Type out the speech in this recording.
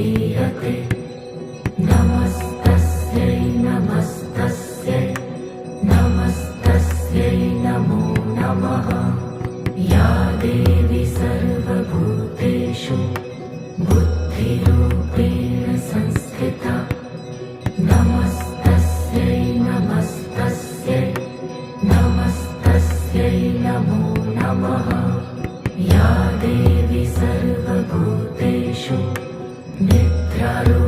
गीयते। नमस्तस्यै नमस्तस्यै नमस्तस्यै नमो नमः। या देवी सर्वभूतेषु बुद्धिरूपेण संस्थिता। नमस्तस्यै नमस्तस्यै नमस्तस्यै नमो नमः। या देवी सर्वभूतेषु निद्रारूपेण